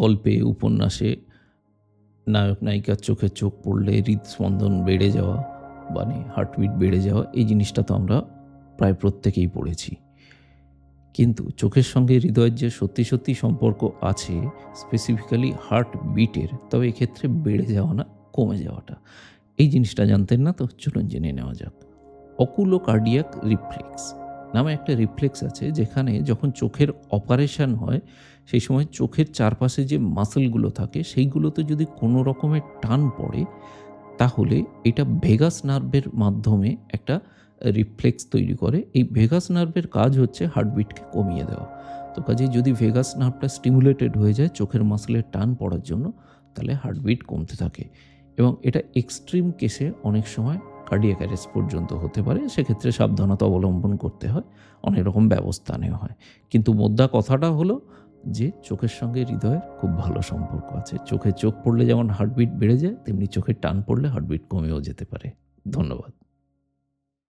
গল্পে, উপন্যাসে নায়ক নায়িকার চোখে চোখ পড়লে হৃদস্পন্দন বেড়ে যাওয়া, মানে হার্টবিট বেড়ে যাওয়া, এই জিনিসটা তো আমরা প্রায় প্রত্যেকেই পড়েছি। কিন্তু চোখের সঙ্গে হৃদয়ের যে সত্যি সত্যি সম্পর্ক আছে, স্পেসিফিক্যালি হার্টবিটের, তবে এক্ষেত্রে বেড়ে যাওয়া না, কমে যাওয়াটা, এই জিনিসটা জানতেন না? তো চলুন জেনে নেওয়া যাক। অকুলোকার্ডিয়াক রিফ্লেক্স নামে একটা রিফ্লেক্স আছে, যেখানে যখন চোখের অপারেশন হয় সেই সময় চোখের চারপাশে যে মাসেলগুলো থাকে সেইগুলোতে যদি কোনো রকমের টান পড়ে, তাহলে এটা ভেগাস নার্ভের মাধ্যমে একটা রিফ্লেক্স তৈরি করে। এই ভেগাস নার্ভের কাজ হচ্ছে হার্টবিটকে কমিয়ে দেওয়া। তো কাজেই যদি ভেগাস নার্ভটা স্টিমুলেটেড হয়ে যায় চোখের মাসেলের টান পড়ার জন্য, তাহলে হার্টবিট কমতে থাকে এবং এটা এক্সট্রিম কেসে অনেক সময় কার্ডিয়াক অ্যারেস্ট পর্যন্ত হতে পারে। সেক্ষেত্রে সাবধানতা অবলম্বন করতে হয়, অনেক রকম ব্যবস্থা নেওয়া হয়। কিন্তু মোদ্দা কথাটা হলো যে চোখের সঙ্গে হৃদয়ের খুব ভালো সম্পর্ক আছে। চোখে চোখ পড়লে যেমন হার্টবিট বেড়ে যায়, তেমনি চোখের টান পড়লে হার্টবিট কমেও যেতে পারে। ধন্যবাদ।